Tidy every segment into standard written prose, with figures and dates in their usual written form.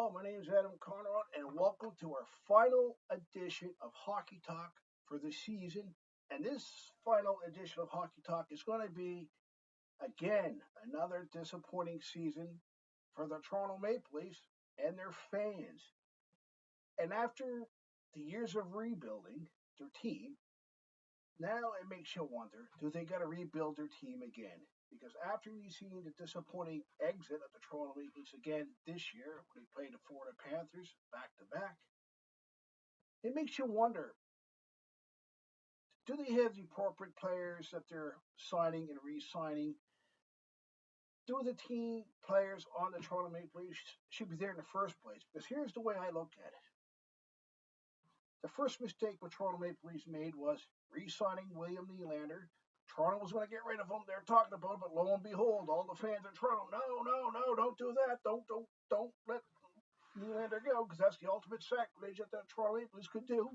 Hello, my name is Adam Conrod, and welcome to our final edition of Hockey Talk for the season. And this final edition of Hockey Talk is going to be, again, another disappointing season for the Toronto Maple Leafs and their fans. And after the years of rebuilding their team, now it makes you wonder, do they got to rebuild their team again? Because after you've seen the disappointing exit of the Toronto Maple Leafs again this year, when they played the Florida Panthers back to back, it makes you wonder, do they have the appropriate players that they're signing and re-signing? Do the team players on the Toronto Maple Leafs should be there in the first place? Because here's the way I look at it. The first mistake the Toronto Maple Leafs made was re-signing William Nylander. Toronto was going to get rid of him. They're talking about it, but lo and behold, all the fans in Toronto, no, don't do that. Don't let Nylander go, because that's the ultimate sacrilege that the Toronto Maple Leafs could do.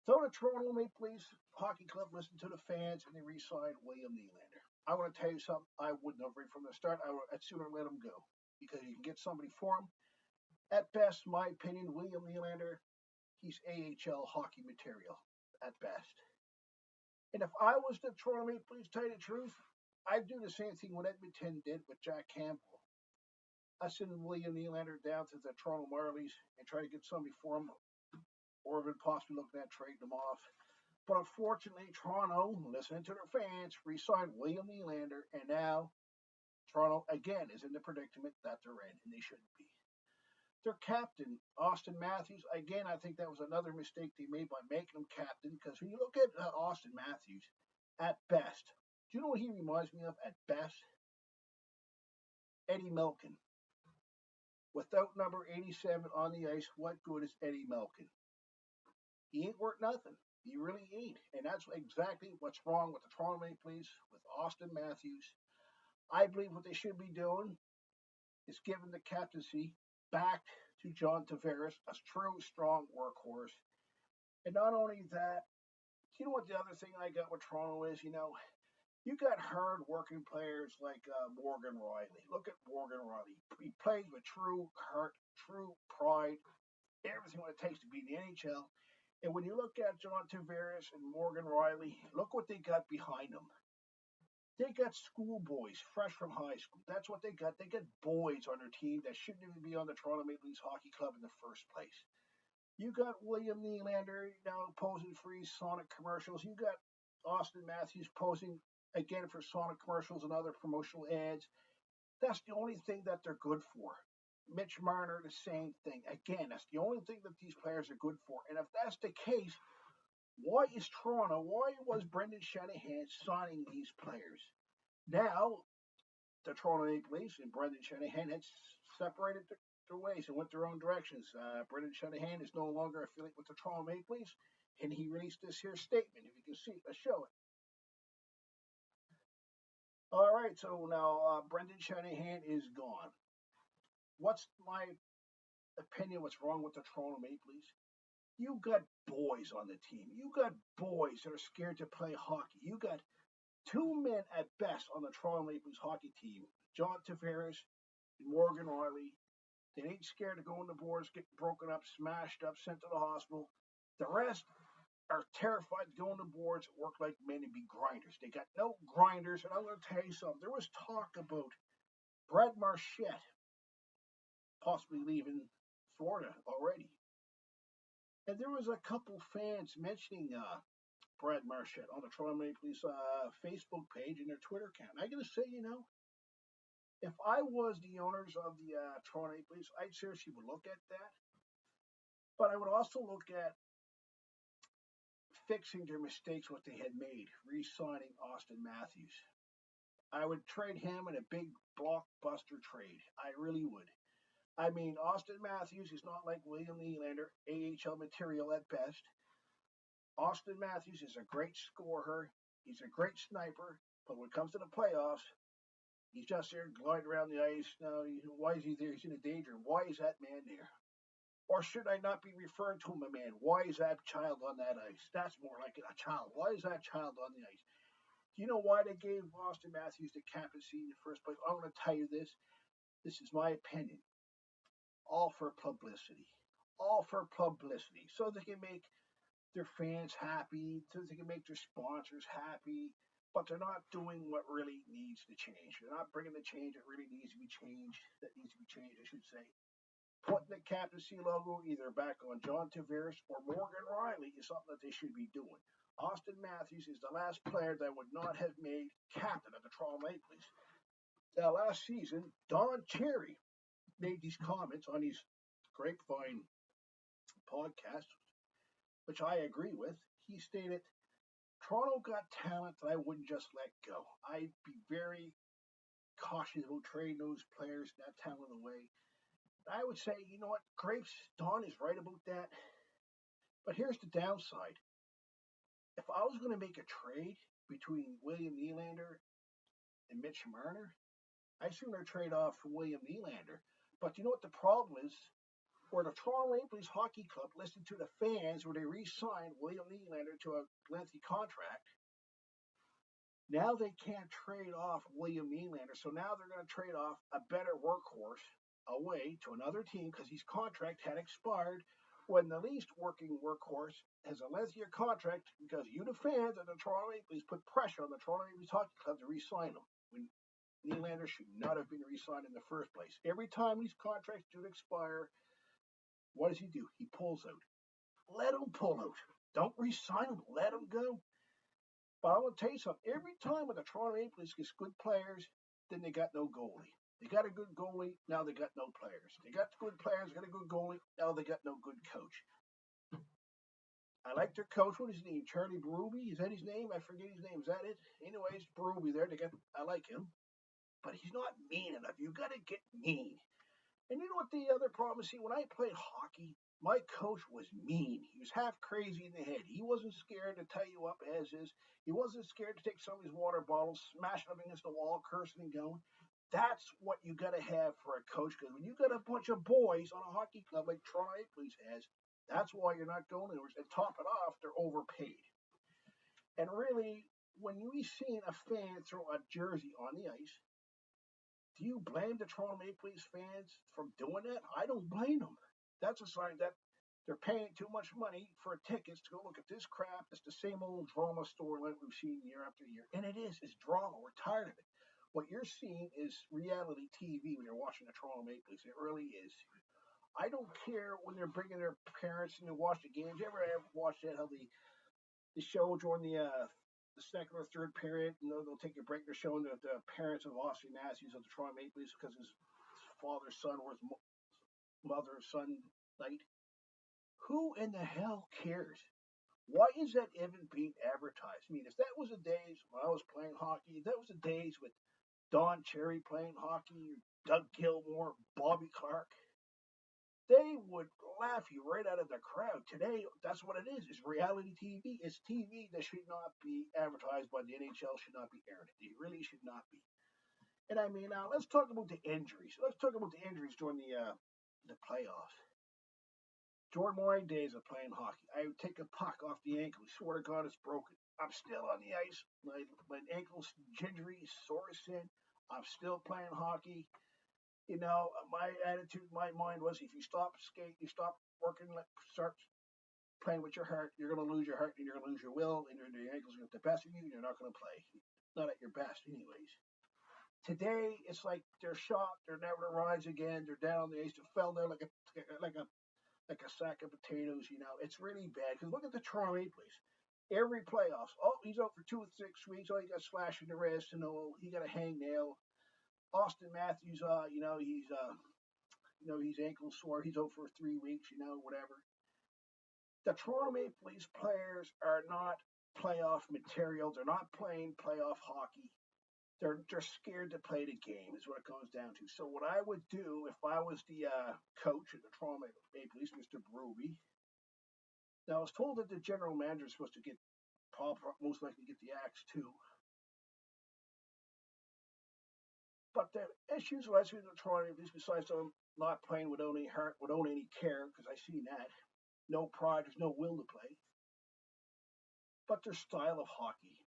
So the Toronto Maple Leafs Hockey Club listened to the fans, and they re-signed William Nylander. I want to tell you something. I wouldn't have right from the start. I'd sooner let him go, because you can get somebody for him. At best, my opinion, William Nylander, he's AHL hockey material at best. And if I was the Toronto Maple Leafs, tell you the truth, I'd do the same thing what Edmonton did with Jack Campbell. I'd send William Nylander down to the Toronto Marlies and try to get somebody for him, or even possibly looking at trading him off. But unfortunately, Toronto, listening to their fans, re-signed William Nylander, and now Toronto again is in the predicament that they're in, and they shouldn't be. Their captain, Austin Matthews, again, I think that was another mistake they made by making him captain, because when you look at Austin Matthews, at best, do you know what he reminds me of at best? Eddie Milken. Without number 87 on the ice, what good is Eddie Milken? He ain't worth nothing. He really ain't. And that's exactly what's wrong with the Toronto Maple Leafs, with Austin Matthews. I believe what they should be doing is giving the captaincy back to John Tavares, a true, strong workhorse. And not only that, you know what the other thing I got with Toronto is, you got hard-working players like Morgan Riley. Look at Morgan Riley. He plays with true heart, true pride, everything what it takes to be in the NHL. And when you look at John Tavares and Morgan Riley, look what they got behind them. They got schoolboys fresh from high school. That's what they got. They got boys on their team that shouldn't even be on the Toronto Maple Leafs Hockey Club in the first place. You got William Nylander now posing for his Sonic commercials. You got Austin Matthews posing again for Sonic commercials and other promotional ads. That's the only thing that they're good for. Mitch Marner, the same thing. Again, that's the only thing that these players are good for. And if that's the case, why was Brendan Shanahan signing these players? Now, the Toronto Maple Leafs and Brendan Shanahan had separated their ways and went their own directions. Brendan Shanahan is no longer affiliated with the Toronto Maple Leafs, and he released this here statement. If you can see, let's show it. All right, so now Brendan Shanahan is gone. What's my opinion? What's wrong with the Toronto Maple Leafs? You got boys on the team. You got boys that are scared to play hockey. You got two men at best on the Toronto Maple Leafs hockey team, John Tavares and Morgan Riley. They ain't scared to go on the boards, get broken up, smashed up, sent to the hospital. The rest are terrified to go on the boards, work like men, and be grinders. They got no grinders, and I'm going to tell you something. There was talk about Brad Marchette possibly leaving Florida already. And there was a couple fans mentioning Brad Marchette on the Toronto Maple Leafs Facebook page and their Twitter account. I got to say, if I was the owners of the Toronto Maple Leafs, I seriously would look at that. But I would also look at fixing their mistakes, what they had made, re-signing Austin Matthews. I would trade him in a big blockbuster trade. I really would. I mean, Austin Matthews is not like William Nylander, AHL material at best. Austin Matthews is a great scorer. He's a great sniper. But when it comes to the playoffs, he's just there gliding around the ice. Now, why is he there? He's in a danger. Why is that man there? Or should I not be referring to him a man? Why is that child on that ice? That's more like a child. Why is that child on the ice? Do you know why they gave Austin Matthews the captaincy in the first place? I'm going to tell you this. This is my opinion. all for publicity. All for publicity. So they can make their fans happy, so they can make their sponsors happy, but they're not doing what really needs to change. They're not bringing the change that really needs to be changed, I should say. Putting the captaincy logo either back on John Tavares or Morgan Riley is something that they should be doing. Austin Matthews is the last player that would not have made captain of the Toronto Maple Leafs. Now, last season, Don Cherry made these comments on his Grapevine podcast, which I agree with. He stated, Toronto got talent that I wouldn't just let go. I'd be very cautious about trading those players, that talent away. I would say, you know what, Grapes, Don is right about that. But here's the downside. If I was going to make a trade between William Nylander and Mitch Marner, I'd sooner trade off for William Nylander. But you know what the problem is? Where the Toronto Maple Leafs Hockey Club listened to the fans where they re-signed William Nylander to a lengthy contract. Now they can't trade off William Nylander, so now they're going to trade off a better workhorse away to another team because his contract had expired when the least working workhorse has a lengthier contract because you, the fans of the Toronto Maple Leafs, put pressure on the Toronto Maple Leafs Hockey Club to re-sign him when Nylander should not have been re-signed in the first place. Every time these contracts do expire, what does he do? He pulls out. Let him pull out. Don't re-sign him. Let him go. But I want to tell you something. Every time when the Toronto Maple Leafs gets good players, then they got no goalie. They got a good goalie, now they got no players. They got good players, got a good goalie, now they got no good coach. I like their coach. What is his name? Charlie Berube? Is that his name? I forget his name. Is that it? Anyways, Berube there. I like him. But he's not mean enough. You got to get mean. And you know what the other problem is? See, when I played hockey, my coach was mean. He was half crazy in the head. He wasn't scared to tie you up as is. He wasn't scared to take somebody's water bottles, smash them against the wall, cursing and going. That's what you got to have for a coach. Because when you got a bunch of boys on a hockey club like Toronto Maple Leafs has, that's why you're not going anywhere. And top it off, they're overpaid. And really, when you seen a fan throw a jersey on the ice, do you blame the Toronto Maple Leafs fans for doing that? I don't blame them. That's a sign that they're paying too much money for tickets to go look at this crap. It's the same old drama storyline we've seen year after year. And it is. It's drama. We're tired of it. What you're seeing is reality TV when you're watching the Toronto Maple Leafs. It really is. I don't care when they're bringing their parents in to watch the games. You ever watch that, how the show during the second or third period, they'll take a break. They're showing the parents of Austin Matthews of the Toronto Maple Leafs because his father's son or his mother's son night. Who in the hell cares? Why is that even being advertised? I mean, if that was the days when I was playing hockey, if that was the days with Don Cherry playing hockey, Doug Gilmore, Bobby Clark, they would laugh you right out of the crowd. Today, that's what it is. It's reality TV. It's TV that should not be advertised by the NHL, should not be aired. It really should not be. And I mean, now let's talk about the injuries. Let's talk about the injuries during the playoffs. During my days of playing hockey, I would take a puck off the ankle. Swear to God, it's broken. I'm still on the ice. My ankle's gingery, sore as sin. I'm still playing hockey. My attitude, my mind was, if you stop skating, you stop working, start playing with your heart, you're going to lose your heart and you're going to lose your will, and your ankles are going to get the best of you, and you're not going to play. Not at your best, anyways. Today, it's like they're shot, they're never to rise again, they're down on the ice, they fell there like a sack of potatoes. It's really bad. Because look at the Toronto Maple Leafs. Every playoffs, oh, he's out for 2 or 6 weeks. Oh, he got slashed in the wrist, he got a hangnail. Austin Matthews, he's ankle sore. He's out for 3 weeks. Whatever. The Toronto Maple Leafs players are not playoff material. They're not playing playoff hockey. They're scared to play the game, is what it comes down to. So what I would do if I was the coach of the Toronto Maple Leafs, Mr. Berube. Now, I was told that the general manager is supposed to most likely get the axe too. But the issues I see with the Toronto Maple Leafs, besides them not playing without any heart, without any care, because I seen that, no pride, there's no will to play. But their style of hockey.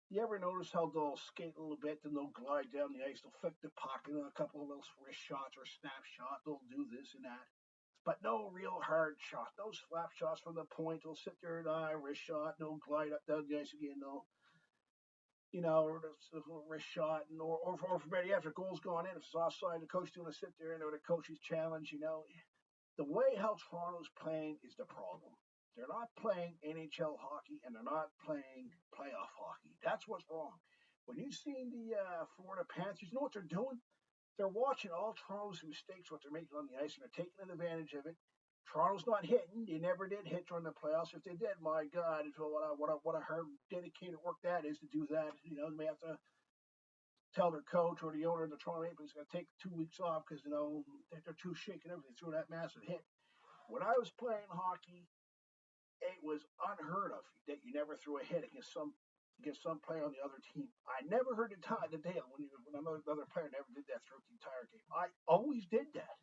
You ever notice how they'll skate a little bit, then they'll glide down the ice, they'll flick the puck, and a couple of little wrist shots or snap shots, they'll do this and that. But no real hard shots, no slap shots from the point. They'll sit there and wrist shot, and they'll glide up down the ice again, they'll, or a little wrist shot, and or for better, after goal's gone in, if it's offside, the coach doing to sit there and or the coach's challenge. The way how Toronto's playing is the problem. They're not playing NHL hockey and they're not playing playoff hockey. That's what's wrong. When you've seen the Florida Panthers, you know what they're doing? They're watching all Toronto's mistakes, what they're making on the ice, and they're taking advantage of it. Toronto's not hitting. They never did hit during the playoffs. If they did, my God, what a hard, dedicated work that is to do that. They may have to tell their coach or the owner of the Toronto Maple Leafs going to take 2 weeks off because they're too shaken everything through that massive hit. When I was playing hockey, it was unheard of that you never threw a hit against some player on the other team. I never heard the tale when another player never did that throughout the entire game. I always did that,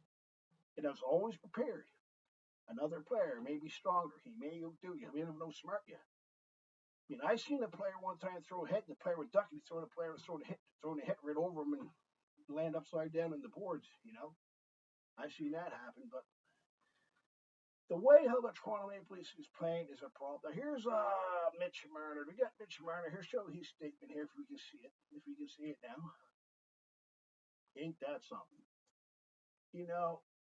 and I was always prepared. Another player may be stronger. He may outdo you. He may no smart you. I seen a player one time throw a hit, and the player would duck, and the player was throwing a hit right over him and land upside down in the boards. I've seen that happen, but the way how the Toronto Maple Leafs is playing is a problem. Now here's Mitch Marner. We got Mitch Marner. Here's show his statement here if we can see it. If we can see it now. Ain't that something?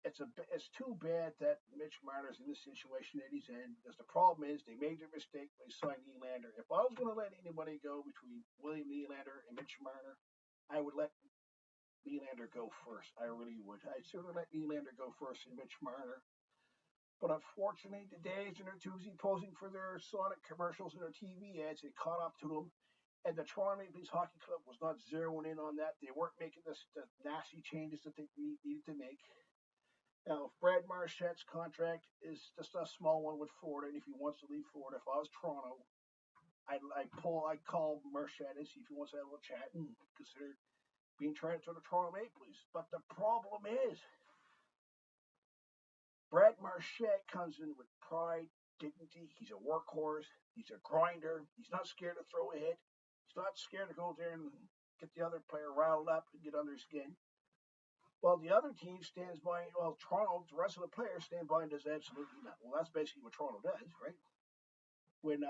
It's too bad that Mitch Marner's in the situation that he's in, because the problem is they made their mistake when they signed Nylander. If I was going to let anybody go between William Nylander and Mitch Marner, I would let Nylander go first. I really would. I'd sooner let Nylander go first than Mitch Marner. But unfortunately, the days and they're too busy posing for their Sonic commercials and their TV ads, it caught up to them. And the Toronto Maple Leafs Hockey Club was not zeroing in on that. They weren't making the nasty changes that they needed to make. Now, if Brad Marchette's contract is just a small one with Florida, and if he wants to leave Florida, if I was Toronto, I'd call Marchette and see if he wants to have a little chat and consider being transferred to the Toronto Maple Leafs. But the problem is, Brad Marchette comes in with pride, dignity. He's a workhorse. He's a grinder. He's not scared to throw a hit. He's not scared to go there and get the other player riled up and get under his skin. Well, the other team stands by, Toronto, the rest of the players stand by and does absolutely nothing. Well, that's basically what Toronto does, right? When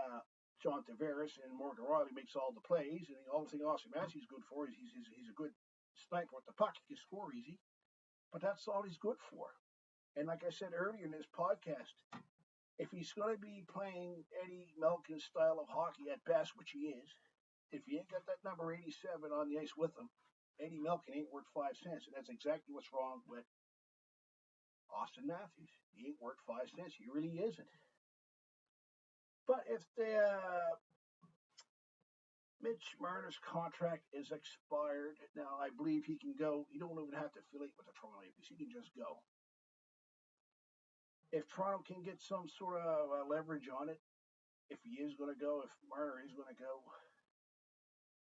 John Tavares and Morgan Riley makes all the plays, and the only thing Austin Matthews is good for is he's a good sniper with the puck. He can score easy, but that's all he's good for. And like I said earlier in this podcast, if he's going to be playing Eddie Malkin's style of hockey at best, which he is, if he ain't got that number 87 on the ice with him, Eddie Malkin ain't worth 5 cents. And that's exactly what's wrong with Austin Matthews. He ain't worth 5 cents. He really isn't. But if the Mitch Marner's contract is expired, now I believe he can go. You don't even have to affiliate with the Toronto Maple Leafs. He can just go. If Toronto can get some sort of leverage on it, if he is going to go, if Marner is going to go,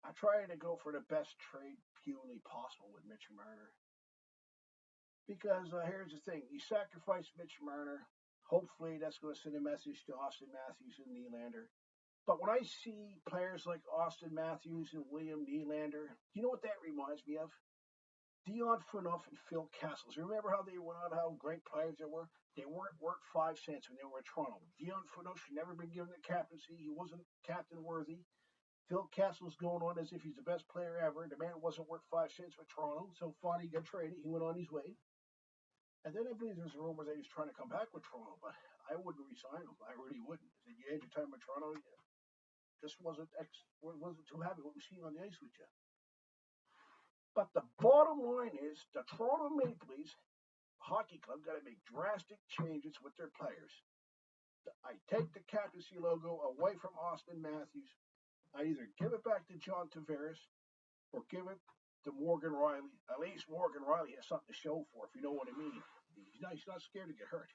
I try to go for the best trade humanly possible with Mitch Marner. Because here's the thing, you sacrifice Mitch Marner, hopefully that's going to send a message to Austin Matthews and Nylander. But when I see players like Austin Matthews and William Nylander, you know what that reminds me of? Dion Phaneuf and Phil Kessels. Remember how they went on, how great players they were? They weren't worth 5 cents when they were in Toronto. Dion Phaneuf should never been given the captaincy. He wasn't captain worthy. Phil Kessel's going on as if he's the best player ever. The man wasn't worth 5 cents with Toronto, so finally he got traded. He went on his way. And then I believe there's a rumor that he was trying to come back with Toronto, but I wouldn't resign him. I really wouldn't. I said, you had your time with Toronto. Just wasn't too happy what we seen on the ice with you. But the bottom line is the Toronto Maple Leafs Hockey Club got to make drastic changes with their players. I take the captaincy logo away from Austin Matthews. I either give it back to John Tavares or give it to Morgan Riley. At least Morgan Riley has something to show for, if you know what I mean. He's not scared to get hurt.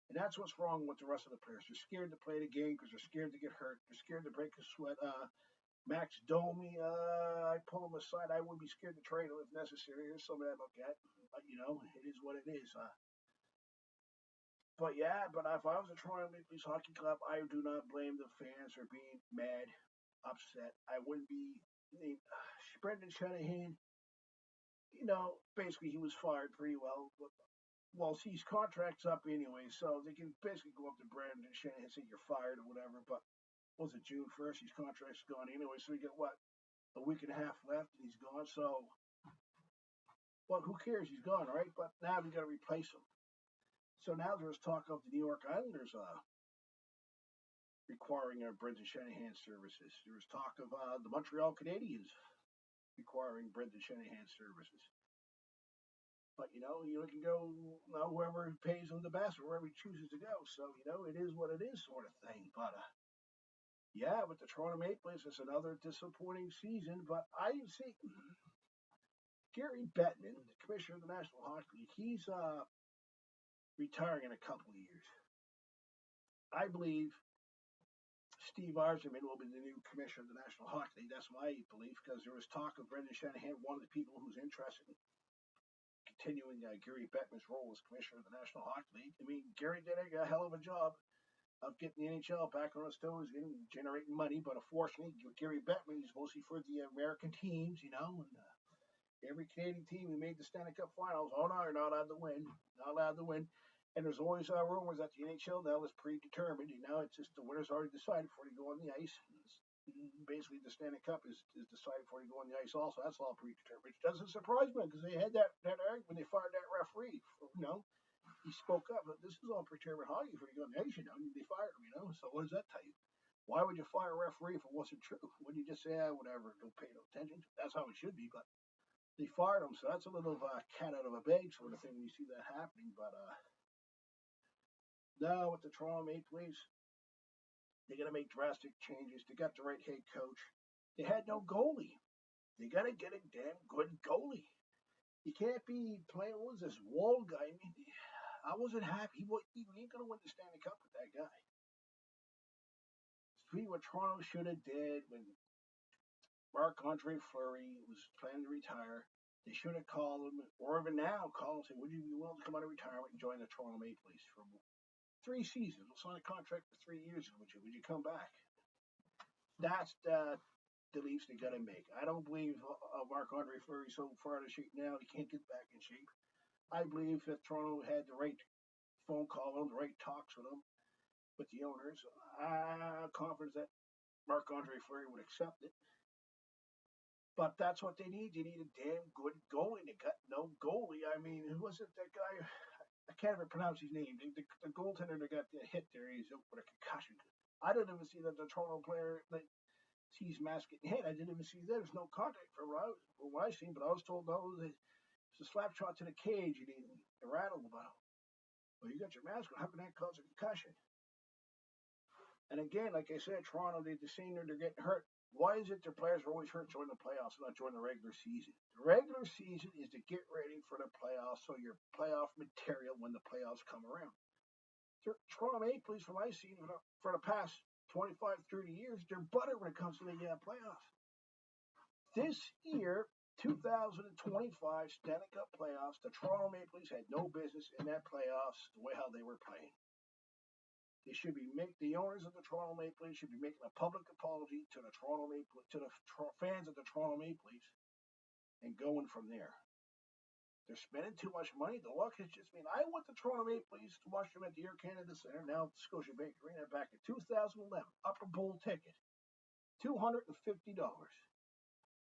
And that's what's wrong with the rest of the players. They're scared to play the game because they're scared to get hurt. They're scared to break a sweat. Max Domi, I pull him aside. I would be scared to trade him if necessary. There's some that I look at. But, it is what it is. But if I was a Toronto Maple Leafs Hockey Club, I do not blame the fans for being mad. upset. I wouldn't be. Brendan Shanahan, basically he was fired pretty well. Well, his contract's up anyway, so they can basically go up to Brendan Shanahan and say you're fired or whatever. But was it June 1st? His contract's gone anyway, so we got what, a week and a half left, and he's gone. So, well, who cares? He's gone, right? But now we got to replace him. So now there's talk of the New York Islanders requiring Brendan Shanahan services. There was talk of the Montreal Canadiens requiring Brendan Shanahan services. But you can go whoever pays him the best or wherever he chooses to go. So it is what it is, sort of thing. But yeah, with the Toronto Maple Leafs, it's another disappointing season. But I see Gary Bettman, the commissioner of the National Hockey League, he's retiring in a couple of years. I believe Steve Yzerman will be the new commissioner of the National Hockey League. That's my belief, because there was talk of Brendan Shanahan, one of the people who's interested in continuing Gary Bettman's role as commissioner of the National Hockey League. I mean, Gary did a hell of a job of getting the NHL back on its toes and generating money, but unfortunately, Gary Bettman is mostly for the American teams, and every Canadian team who made the Stanley Cup Finals, oh no, you're not allowed to win, not allowed to win. And there's always rumors that the NHL now is predetermined. It's just the winner's already decided before they go on the ice. Basically, the Stanley Cup is decided before you go on the ice also. That's all predetermined, which doesn't surprise me, because they had that argument when they fired that referee. He spoke up, but this is all predetermined hockey before you go on the ice, they fired him, So what does that tell you? Why would you fire a referee if it wasn't true? Wouldn't you just say, whatever, don't pay no attention? That's how it should be, but they fired him, so that's a little cat out of a bag sort of thing when you see that happening. But now with the Toronto Maple Leafs, they're going to make drastic changes. They got the right head coach. They had no goalie. They got to get a damn good goalie. You can't be playing, what was this, Wall guy? I mean, I wasn't happy. He ain't going to win the Stanley Cup with that guy. See what Toronto should have did when Marc-Andre Fleury was planning to retire. They should have called him, or even now call him and say, would you be willing to come out of retirement and join the Toronto Maple Leafs for 3 seasons? We'll sign a contract for 3 years. Would you come back? That's the Leafs they got to make. I don't believe Marc-Andre Fleury so far out of shape now he can't get back in shape. I believe if Toronto had the right phone call with him, the right talks with him, with the owners, I'm confident that Marc-Andre Fleury would accept it. But that's what they need. They need a damn good goalie. They got no goalie. I mean, who was it? That guy, I can't even pronounce his name. The goaltender that got the hit there, he's out with a concussion. I didn't even see that the Toronto player, sees mask getting hit. I didn't even see that. There's no contact from what I seen, but I was told, no, it's a slap shot to the cage, and he rattled about. Well, you got your mask on. How can that cause a concussion? And again, like I said, Toronto, they're getting hurt. Why is it their players are always hurt during the playoffs, not during the regular season? The regular season is to get ready for the playoffs, so you're playoff material when the playoffs come around. The Toronto Maple Leafs, from my seen for the past 25, 30 years, they're butter when it comes to the playoffs. This year, 2025 Stanley Cup playoffs, the Toronto Maple Leafs had no business in that playoffs the way how they were playing. They should be the owners of the Toronto Maple Leafs should be making a public apology to the fans of the Toronto Maple Leafs, and going from there. They're spending too much money. The luck has just been. I went to Toronto Maple Leafs to watch them at the Air Canada Centre, now Scotiabank Arena, back in 2011. Upper Bowl ticket, $250.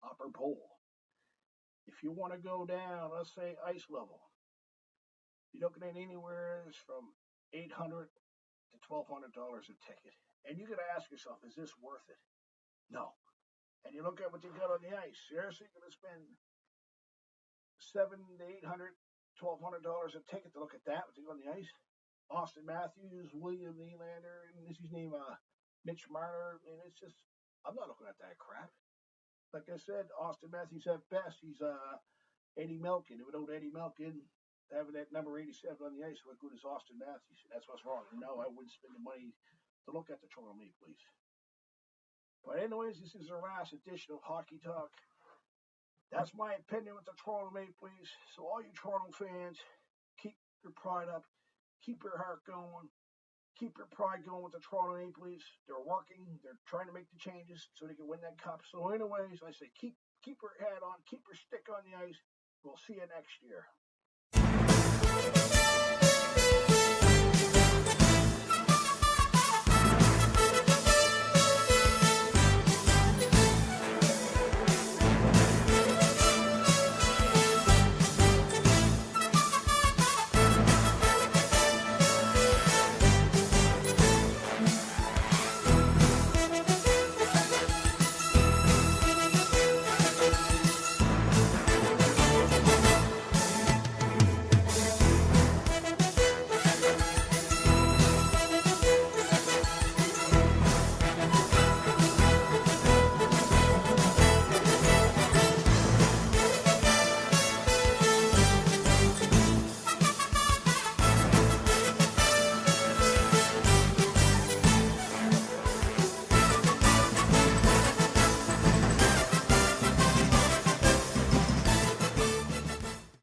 Upper Bowl. If you want to go down, let's say ice level, you're looking at anywhere from $800 to $1,200 a ticket. And you got to ask yourself, is this worth it? No. And you look at what you got on the ice. Seriously, you're going to spend $700 to $800, $1,200 a ticket to look at that, what you got on the ice? Austin Matthews, William Nylander, and this is his name, Mitch Marner, and it's just, I'm not looking at that crap. Like I said, Austin Matthews at best, he's Eddie Malkin. Without Eddie Malkin, having that number 87 on the ice, what good is Austin Matthews? That's what's wrong. No, I wouldn't spend the money to look at the Toronto Maple Leafs. But anyways, this is our last edition of Hockey Talk. That's my opinion with the Toronto Maple Leafs. So all you Toronto fans, keep your pride up, keep your heart going, keep your pride going with the Toronto Maple Leafs. They're working. They're trying to make the changes so they can win that cup. So anyways, I say keep your head on, keep your stick on the ice. We'll see you next year.